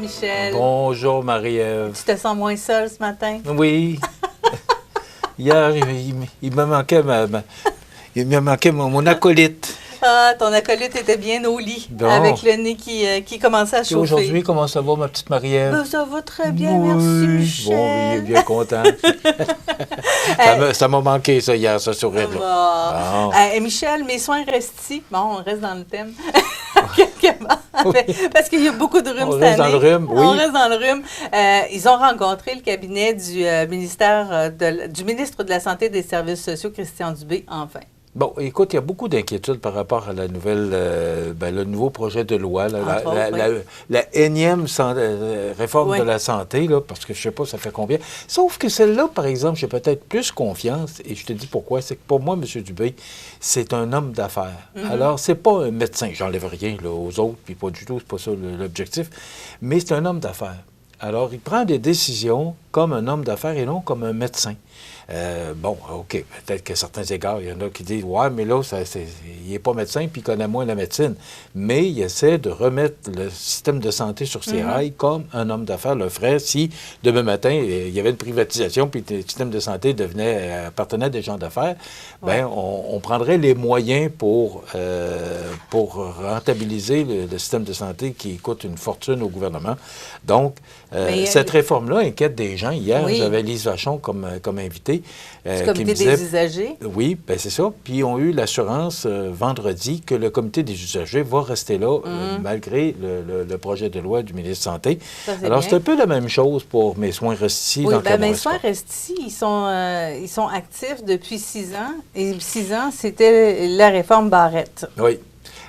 Michel. Bonjour, Marie-Ève. Tu te sens moins seul ce matin? Oui. Hier, il me manquait mon acolyte. Ah, ton acolyte était bien au lit, Bon. avec le nez qui commençait à Et chauffer. aujourd'hui, comment ça va, ma petite Marie-Ève? Ben, ça va très bien, Oui. merci Michel. Bon, il est bien content. Ça m'a manqué, ça, hier, ce sourire-là. Bon. Michel, mes soins restent ici. Bon, on reste dans le thème. Quelque part. Parce qu'il y a beaucoup de rhume cette année. On reste dans le rhume, oui. On reste dans le rhume. Ils ont rencontré le cabinet du ministre de la Santé et des Services sociaux, Christian Dubé, enfin. Bon, écoute, il y a beaucoup d'inquiétudes par rapport à la nouvelle, le nouveau projet de loi, là, la énième réforme de la santé, là, parce que je ne sais pas ça fait combien. Sauf que celle-là, par exemple, j'ai peut-être plus confiance, et je te dis pourquoi, c'est que pour moi, M. Dubé, c'est un homme d'affaires. Alors, c'est pas un médecin, j'enlève rien là, aux autres, puis pas du tout, c'est pas ça l'objectif, mais c'est un homme d'affaires. Alors, il prend des décisions comme un homme d'affaires et non comme un médecin. Bon, OK, peut-être qu'à certains égards, il y en a qui disent « Ouais, mais là, il n'est pas médecin puis il connaît moins la médecine. » Mais il essaie de remettre le système de santé sur ses rails comme un homme d'affaires le ferait si, demain matin, il y avait une privatisation puis le système de santé appartenait à des gens d'affaires. Ouais. Bien, on prendrait les moyens pour rentabiliser le système de santé qui coûte une fortune au gouvernement. Donc, cette réforme-là inquiète des gens. Hier, j'avais Lise Vachon comme invitée. Du comité des usagers? Oui, bien c'est ça. Puis ils ont eu l'assurance vendredi que le comité des usagers va rester là malgré le projet de loi du ministre de la Santé. Alors, c'est un peu la même chose pour Mes soins restent ici. Oui, bien, Mes soins restent ici, ils sont actifs depuis 6 ans. Et 6 ans, c'était la réforme Barrette. Oui.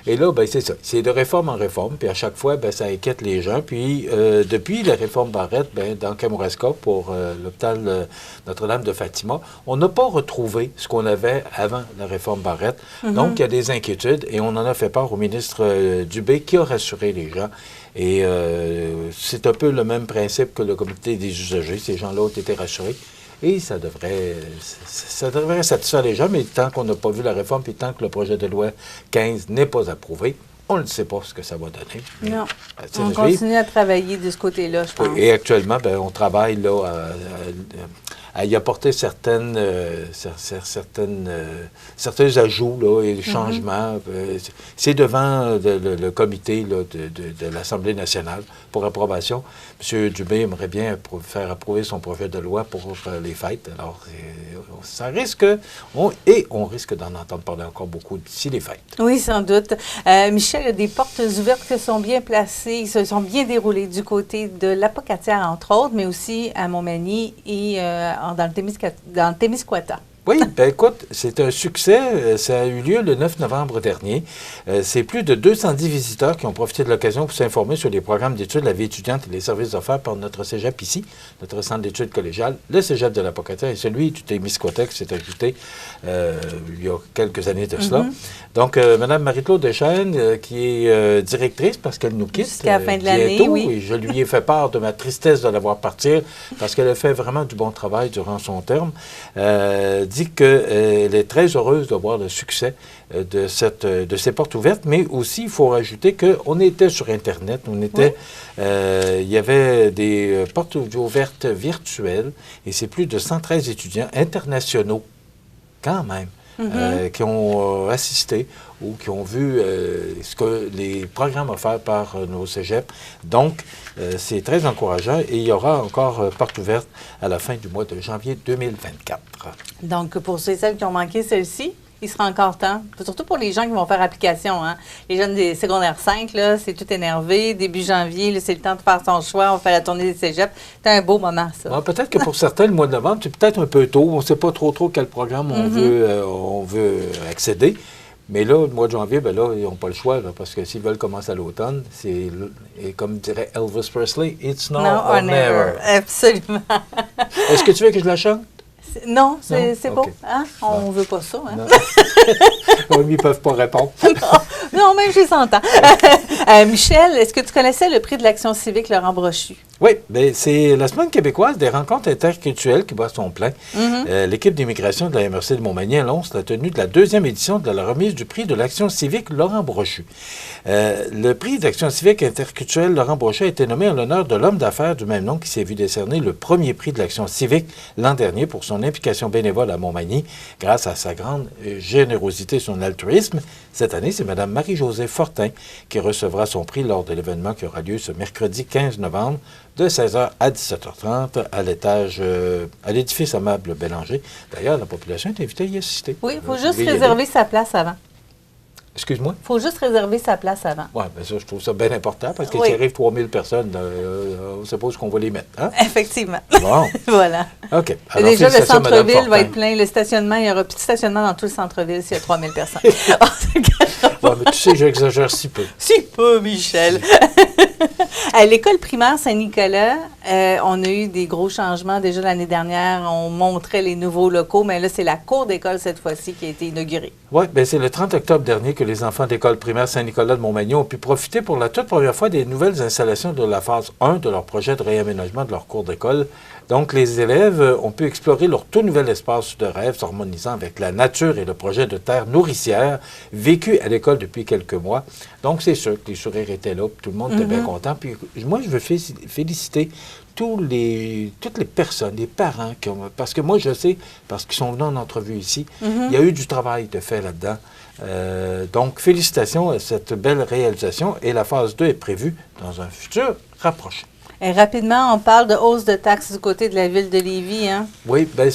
Et là, bien, c'est ça. C'est de réforme en réforme. Puis à chaque fois, bien, ça inquiète les gens. Puis depuis la réforme Barrette, bien, dans Kamouraska, pour l'hôpital Notre-Dame de Fatima, on n'a pas retrouvé ce qu'on avait avant la réforme Barrette. Donc, il y a des inquiétudes. Et on en a fait part au ministre Dubé qui a rassuré les gens. Et c'est un peu le même principe que le comité des usagers. Ces gens-là ont été rassurés. Et ça devrait satisfaire les gens, mais tant qu'on n'a pas vu la réforme, puis tant que le projet de loi 15 n'est pas approuvé, on ne sait pas ce que ça va donner. Non. On continue à travailler de ce côté-là, je pense. Et actuellement, bien, on travaille là, à y apporter certains ajouts là, et changements. C'est devant le comité là, de l'Assemblée nationale pour approbation. M. Dubé aimerait bien faire approuver son projet de loi pour les fêtes. Alors, ça risque, on risque d'en entendre parler encore beaucoup d'ici les fêtes. Oui, sans doute. Michel, il y a des portes ouvertes qui sont bien placées, qui se sont bien déroulées du côté de l'Apocatière, entre autres, mais aussi à Montmagny et dans le Témiscouata. Oui, bien écoute, c'est un succès. Ça a eu lieu le 9 novembre dernier. C'est plus de 210 visiteurs qui ont profité de l'occasion pour s'informer sur les programmes d'études de la vie étudiante et les services offerts par notre cégep ici, notre centre d'études collégiales, le cégep de l'Apocatière et celui du Témiscouata qui s'est ajouté il y a quelques années de cela. Donc, Mme Marie-Claude Deschênes, qui est directrice parce qu'elle nous quitte jusqu'à la fin de l'année, bientôt, et je lui ai fait part de ma tristesse de la voir partir parce qu'elle a fait vraiment du bon travail durant son terme, dit qu'elle est très heureuse de voir le succès de ces portes ouvertes, mais aussi, il faut rajouter qu'on était sur Internet, il y avait des portes ouvertes virtuelles, et c'est plus de 113 étudiants internationaux, quand même, qui ont assisté ou qui ont vu les programmes offerts par nos cégeps. Donc, c'est très encourageant et il y aura encore porte ouverte à la fin du mois de janvier 2024. Donc, pour ceux et celles qui ont manqué celle-ci, il sera encore temps. Surtout pour les gens qui vont faire application. Hein. Les jeunes des secondaires 5, là, c'est tout énervé. Début janvier, c'est le temps de faire son choix. On fait la tournée des cégeps. C'est un beau moment, ça. Bon, peut-être que pour certains, le mois de novembre, c'est peut-être un peu tôt. On ne sait pas trop quel programme on veut accéder. Mais là, le mois de janvier, bien là, ils n'ont pas le choix, là, parce que s'ils veulent commencer à l'automne, et comme dirait Elvis Presley, « It's now or never ». Absolument. Est-ce que tu veux que je la chante? Non, c'est beau. Hein? On ne veut pas ça. Hein? Oui, mais ils ne peuvent pas répondre. Non, même je les entends. Michel, est-ce que tu connaissais le prix de l'Action civique Laurent Brochu? Oui, bien, c'est la Semaine québécoise des rencontres interculturelles qui bat son plein. L'équipe d'immigration de la MRC de Montmagny à Lons a tenu de la 2e édition de la remise du prix de l'action civique Laurent Brochu. Le prix d'action civique interculturelle Laurent Brochu a été nommé en l'honneur de l'homme d'affaires du même nom qui s'est vu décerner le premier prix de l'action civique l'an dernier pour son implication bénévole à Montmagny grâce à sa grande générosité et son altruisme. Cette année, c'est Mme Marie-Josée Fortin qui recevra son prix lors de l'événement qui aura lieu ce mercredi 15 novembre de 16h à 17h30 à l'édifice Amable Bélanger. D'ailleurs, la population est invitée à y assister. Oui, il faut juste réserver sa place avant. Excuse-moi? Il faut juste réserver sa place avant. Oui, bien ça, je trouve ça bien important parce qu'il arrive 3000 personnes, on suppose qu'on va les mettre. Hein? Effectivement. Bon. Voilà. OK. Alors, déjà, le centre-ville va être plein. Le stationnement, il y aura plus de stationnement dans tout le centre-ville s'il y a 3000 personnes. Ouais, mais tu sais, j'exagère si peu. Si peu, Michel. À l'école primaire Saint-Nicolas, on a eu des gros changements. Déjà l'année dernière, on montrait les nouveaux locaux, mais là, c'est la cour d'école cette fois-ci qui a été inaugurée. Oui, bien c'est le 30 octobre dernier que les enfants d'école primaire Saint-Nicolas de Montmagny ont pu profiter pour la toute première fois des nouvelles installations de la phase 1 de leur projet de réaménagement de leur cour d'école. Donc, les élèves ont pu explorer leur tout nouvel espace de rêve, s'harmonisant avec la nature et le projet de terre nourricière vécu à l'école depuis quelques mois. Donc, c'est sûr que les sourires étaient là, puis tout le monde était bien content. Puis moi, je veux féliciter toutes les personnes, les parents, parce que moi, je sais, parce qu'ils sont venus en entrevue ici, il y a eu du travail de fait là-dedans. Donc, félicitations à cette belle réalisation. Et la phase 2 est prévue dans un futur rapproché. Et rapidement, on parle de hausse de taxes du côté de la ville de Lévis, hein? Oui, bien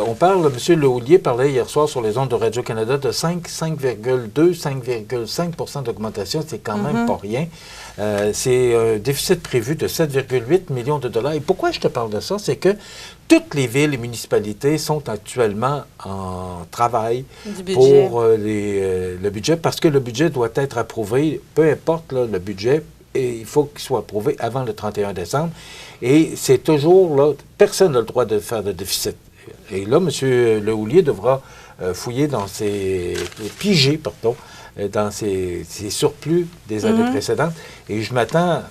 on parle, M. Lehoulier parlait hier soir sur les ondes de Radio-Canada de 5,2, 5,5 d'augmentation, c'est quand même pas rien. C'est un déficit prévu de 7,8 millions de dollars. Et pourquoi je te parle de ça? C'est que toutes les villes et municipalités sont actuellement en travail pour le budget, parce que le budget doit être approuvé, peu importe là, le budget, et il faut qu'il soit approuvé avant le 31 décembre. Et c'est toujours, là, personne n'a le droit de faire de déficit. Et là, M. Lehoulier devra fouiller dans piger, dans ses surplus des années précédentes. Et je m'attends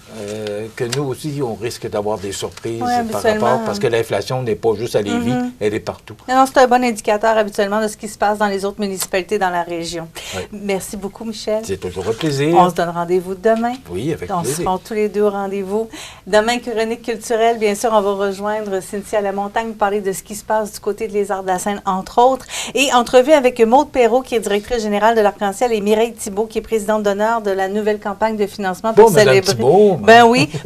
que nous aussi, on risque d'avoir des surprises par rapport, parce que l'inflation n'est pas juste à Lévis, elle est partout. Non, c'est un bon indicateur habituellement de ce qui se passe dans les autres municipalités dans la région. Oui. Merci beaucoup, Michel. C'est toujours un plaisir. On se donne rendez-vous demain. Oui, avec plaisir. On sera tous les deux au rendez-vous. Demain, chronique culturelle, bien sûr, on va rejoindre Cynthia Lamontagne pour parler de ce qui se passe du côté de Les Arts de la Seine, entre autres. Et entrevue avec Maude Perrault, qui est directrice générale de l'Arc-en-Ciel, et Mireille Thibault, qui est présidente d'honneur de la nouvelle campagne de financement pour célébrer. Thibault,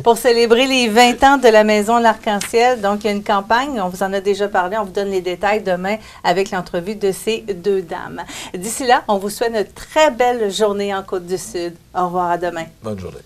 pour célébrer les 20 ans de la Maison l'Arc-en-Ciel. Donc, il y a une campagne, on vous en a déjà parlé, on vous donne les détails demain avec l'entrevue de ces deux dames. D'ici là, on vous souhaite une très belle journée en Côte-du-Sud. Au revoir, à demain. Bonne journée.